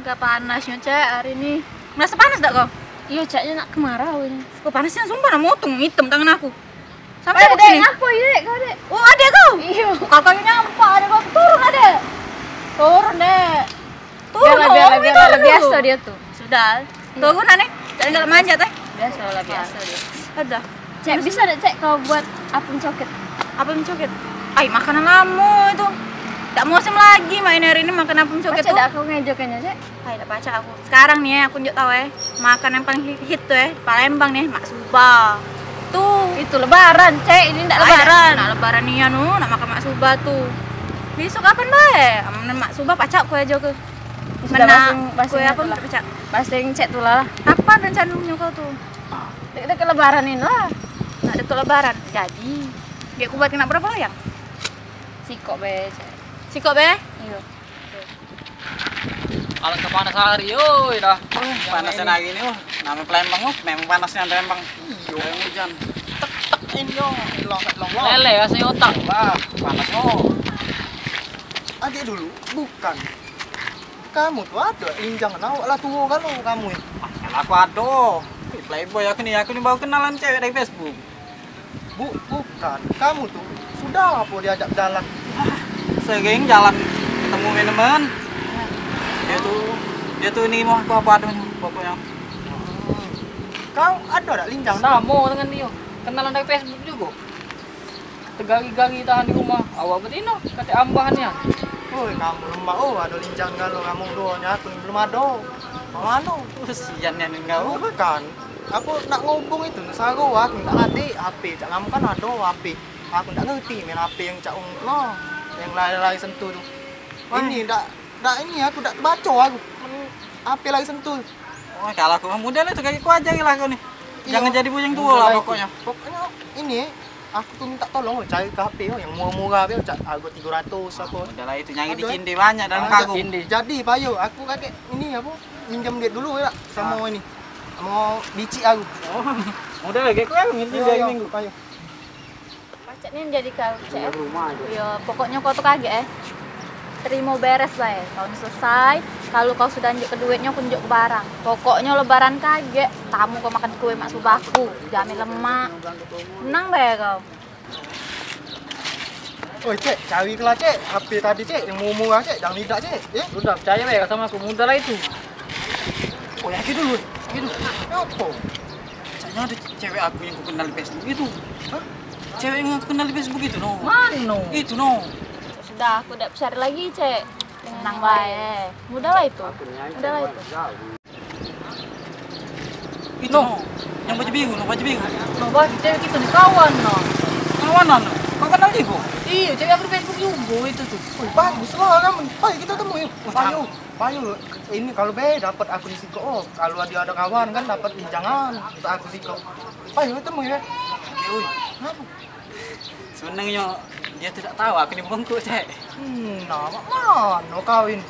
Enggak panasnya, Cek, hari ini. Merasa panas enggak kau? Iya, Ceknya nak kemarau ini. Kok panasnya sumpah nak motong hitam tangan aku. Sampai Dek, aku sini. apa ya, Dek? Kau, Dek? Oh, ada kau. Iya. Kakaknya nyampak, ada kau turun ada. Turun, Dek. Turun. Biar biasa dia tuh. Sudah. Turun aneh. Jangan enggak manjat, Biasa lah biasa dia. Ada. Cek, bisa deh, Cek, kau buat apem coket. Apem coket. Ay, makanan lama itu. Tidak musim lagi main hari ini makan apem coket tuh. Baca dah kau ngejokannya, Cek. Ay, udah baca aku. Sekarang nih aku tunjuk tahu makan yang paling hit tuh Palembang nih, mak suba. Tuh, Itu lebaran, Cek. Ini enggak lebaran. Nak lebaran nih anu, nak makan mak suba tuh. Besok kapan bae? Aman mak suba pacak ku aja ke. Sudah Kue apa lah. pacak? Basing Cek tuh lah. Kapan rencananya kau tuh? Dekat lebaran ini lah. Nak dekat lebaran. Jadi, dia aku buat kena berapa loyang? Sikok be, Cek. Sikok be? Iya. Alat ke panas hari, yoi dah. Panasnya lagi nih, nama Palembang, memang panasnya Palembang. Iyo, hujan. Tek ini yo, long. Lele kasih otak. Wah, panas yo. Adik dulu, bukan. Kamu tuh ada injang awak lah tua kalau kamu ini. Kalau aku ada. Playboy aku nih baru kenalan cewek dari Facebook. Bukan. Kamu tuh sudah apa diajak jalan. Sering jalan ketemu teman. Dia tuh ini mau aku apa adanya pokoknya. Kau ada tak linjang? Sama dengan dia. Kenalan dari Facebook juga. Tegari-gari tahan di rumah. Awak betino kata ambahannya. Woi, kamu lemah. Oh, ada linjang kalau kamu doanya aku belum ada. Mau anu? Kesian ya kau. Bukan. Aku nak ngobong itu, sago aku tak ngerti HP. Cak kamu kan ada HP. Aku tak ngerti main HP yang cak no, yang lari-lari sentuh tuh. Ini tak ini aku tak baca aku. HP lagi sentuh. Oh, kalau aku muda lah tuh kayak ku aja lah kau nih. Jangan Iya. jadi bujang tua lah pokoknya. Pokoknya ini aku tuh minta tolong cari ke HP yang murah-murah biar cak harga 300 apa. Udah lah itu nyari di Ada. Cindi banyak dalam Ada. kagum. Jadi payo aku kakek ini apa minjam duit dulu ya sama ini. Mau bici aku. Oh, udah lah kayak aku nginti dari minggu. Payo. Pacaknya jadi kau, Cek. Rumah aja. Ya, pokoknya kau tuh kaget terima beres lah tahun selesai. Kalau kau sudah nunjuk ke duitnya, aku nunjuk ke barang. Pokoknya lebaran kaget, tamu kau makan kue mak subaku, jamin lemak. Menang be kau. Oh cek, cari kelah cek, HP tadi cek, yang murah cek, jangan lidak cek, ya. Udah percaya be sama aku muda lah itu. Oh yakin dulu, apa? Kayaknya ada cewek aku yang ku kenal di Facebook itu. Hah? Cewek yang aku kenal di Facebook itu no. Mano? Itu no. Sudah, aku udah cari lagi, Cek. Menang bae. Mudah lah itu. Mudah lah itu. Itu no. Yang baju biru, no baju biru. No, bagi cewek kita nih kawan no. Kawanan no. Kau kenal juga? Iya, cewek aku di Facebook juga itu tuh. Oh, bagus lah kan, payo kita temu yuk. Payo. Ini kalau be dapat aku di Siko. Oh, kalau dia ada kawan kan dapat jangan untuk aku Siko. Payo temu ya. Oke, Kenapa? sebenarnya dia tidak tahu aku di bungkuk cek. Nama mana kawin?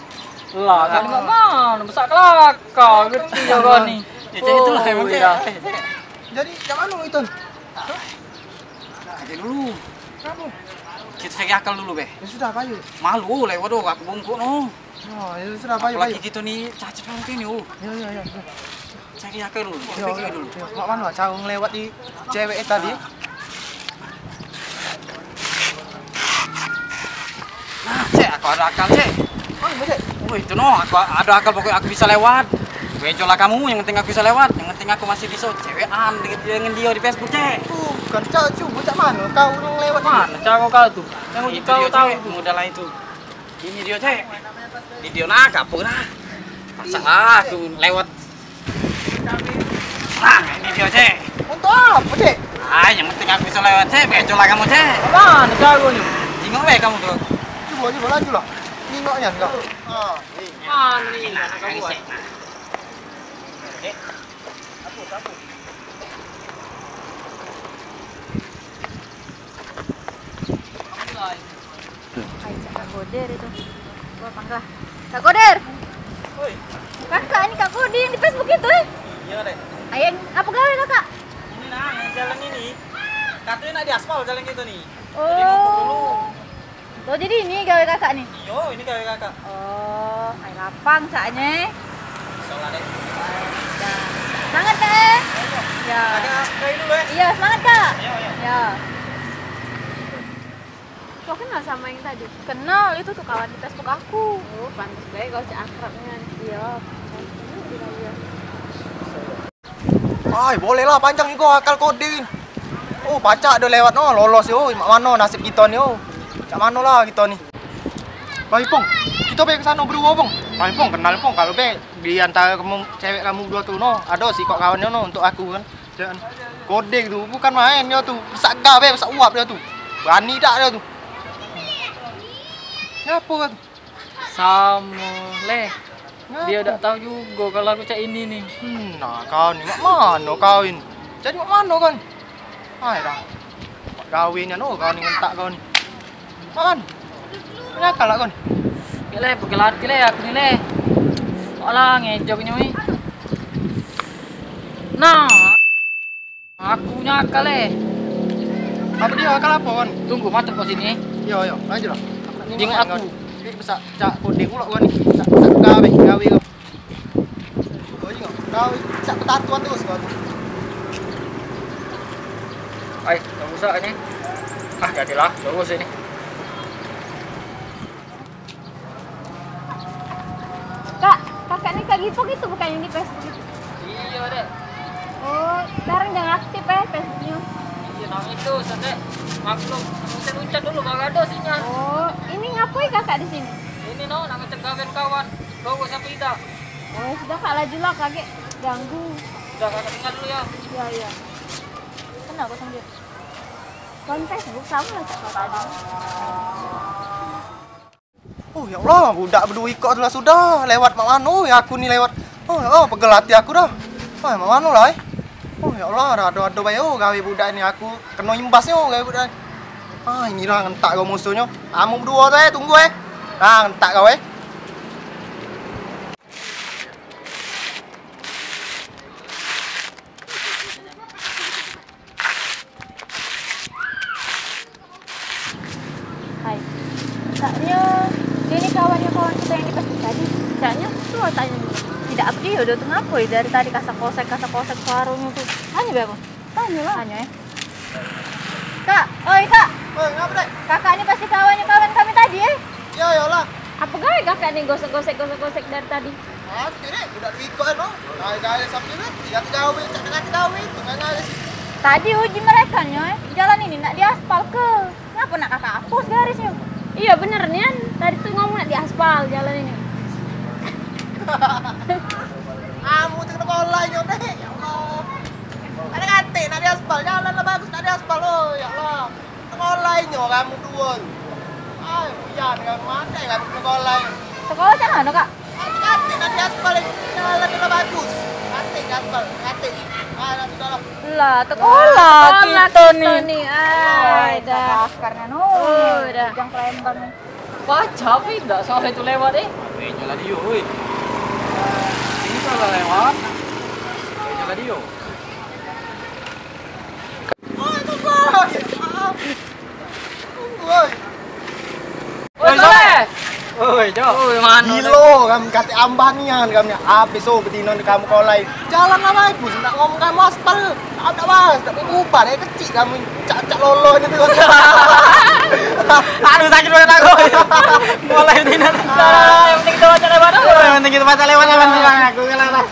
Lah, kan enggak mana besar kelakar gitu ya kau nih. Ya cek itulah emang cek. iya. Jadi yang anu itu? Aja dulu. Kamu? Kita cari akal dulu be. Ya sudah payo. Malu lewat dong aku bungkuk no. Oh, ya sudah payo. Apalagi gitu nih cacat seperti ini oh. Ya. Cari akal dulu. Kita Yo, pikir dulu. Mak mana cara ngelewat di cewek tadi? Nah, cek aku ada akal cek. Mana cek? Oh itu no, aku ada akal pokoknya aku bisa lewat. Bejo lah kamu, yang penting aku bisa lewat. Yang penting aku masih bisa cewekan dengan dia di Facebook cek. Bukan coba cak mana kau yang lewat Mana cara kau tuh? Yang Itu kau dia tahu cek, mudah lah itu. Ini dia cek. Ini dia nak kapur lah. Masalah aku lewat. Nah, ini dia cek. untuk apa cek? Ah, yang penting aku bisa lewat cek. Bejo lah kamu cek. Mana caranya? Jingok be kamu tuh. Coba laju lah. Ningoknya enggak. Ah, ini. Mana nih? Nah, kamu cek. Ay, Cek Kak Goder itu. Gua panggil lah. Kak Goder. Woi, Kakak, ini Kak Goder yang di Facebook itu iya deh. Ayo, apa gawe kakak? Ini nah, yang jalan ini. Katanya nak di aspal jalan gitu nih. Oh. Jadi ngumpul dulu. Oh, jadi ini gawe kakak nih? Yo, ini kayak kakak. Oh, ay lapar. gampang saatnya. Semangat Kak. Ya. Kayak dulu ya. Iya, semangat Kak. Ayo. Ya. Kau kenal sama yang tadi? Kenal, itu tuh kawan di Facebook aku. Oh, pantas baik kau akrabnya. Iya. Ay, boleh lah panjang ni kau akal kodin. Oh, pacak dah lewat no, lolos yo. Mak mano nasib kita ni oh. Cak mano lah kita ni. Baik Pong, kita pergi ke sana berdua Pong. Baik Pong, kenal Pong. Kalau be di antara kamu cewek kamu berdua tu no, ada si kok kawannya no untuk aku kan. Jangan kode tu bukan main dia tu. Besar gah be, besar uap dia tu. Berani tak dia tu? Ngapa kan? Sama leh. Ngapa? Dia tak tahu juga kalau aku cak ini nih. Nah kau ni mak mano kawin? Jadi mak mano kan? Hai dah. Mak kawinnya no kau ni ngentak kau ni. Man. Kenapa lah kau ni? Leh, pakai lati leh aku ni leh. Olah ngejoknya ni. Nah, aku nyakal leh. Apa dia akal apa kan? Tunggu mata kau sini. Yo, aja lah. Tengok aku. Ini besar cak koding pula kau ni. Besar gawe kau. Kau tengok. Kau cak petatuan terus kau tu. Ay, tak usah ni. Ah, jadilah. Bagus ini. Kak, kakak ni Kak Gipok itu bukan yang di Facebook itu? Iya dek. Oh, sekarang jangan aktif ya Facebooknya. Iya nang itu sedek. Maklum, uncat dulu baru ada sinyal. Oh, ini ngapain kakak di sini? Ini no, nak ngecek kawan. Bagus sampai tidak. Oh, sudah Kak lajulah kakek ganggu. Sudah kakak tinggal dulu ya. Iya. Kenal kau sambil. Kawan Facebook sama lah cak kau tadi. Oh ya Allah, budak berdua ikut sudah lewat mak mano ya aku ni lewat. Oh, pegel hati aku dah. Oh, mak mano lah. Oh ya Allah, ada bayo gawe budak ni aku kena imbasnya gawe budak. Ah, inilah ngentak kau musuhnya. Kamu berdua tu tunggu Nah, ngentak kau Hai. Kaknya dia ni kawan kita yang di Facebook tadi. Kaknya tu tanya dulu. Tidak apa dia udah tengah apa dari tadi kasak kosek suaranya tuh. Tanya be aku. Tanya lah. Tanya Kak, oi Kak. Ngapa dek? Kakak ni pasti kawan kami tadi Ya lah. Apa gawe kakak ni gosek dari tadi? Ah, dek, budak ikut no. Gawe sampai ni, tiga gawe, cak dengan gawe tu ngagai sih. Tadi uji mereka nya jalan ini nak diaspal ke. Ngapa nak kakak hapus garisnya? Iya bener Nian, tadi tuh ngomong nak diaspal jalan ini. Kamu tu kena kolai nyo dek. Ya Allah. Ada kate nak diaspal, jalan lah bagus nak diaspal oh. Ya Allah. Kolai nyo kamu dua. Ay, hujan kamu mana kamu kena kolai. Sekolah kan ada Kak? Kate nak diaspal, jalan lah bagus. Kate aspal, kate. Ah, sudah lah. Lah, sekolah kita nih. Ay, dah. Karena udah. Jangan kelembang. Baca tidak soal itu lewat Jalan dia, oi. Ini salah lewat. Jalan dia. Oh, tunggu. Tunggu, oi. Oi, Soleh. Oi, Jo. Oi, mana? Gilo, kamu kate ambanian kamu habis so betino kamu kolai. Jalan lah bagus, nak ngomong kamu aspal. Tak bas, tak berubah kecil kamu cak lolo itu. Aduh sakit banget aku. Mulai ini nanti. Yang penting kita baca lewat dulu. Yang penting kita baca lewat aku kalah.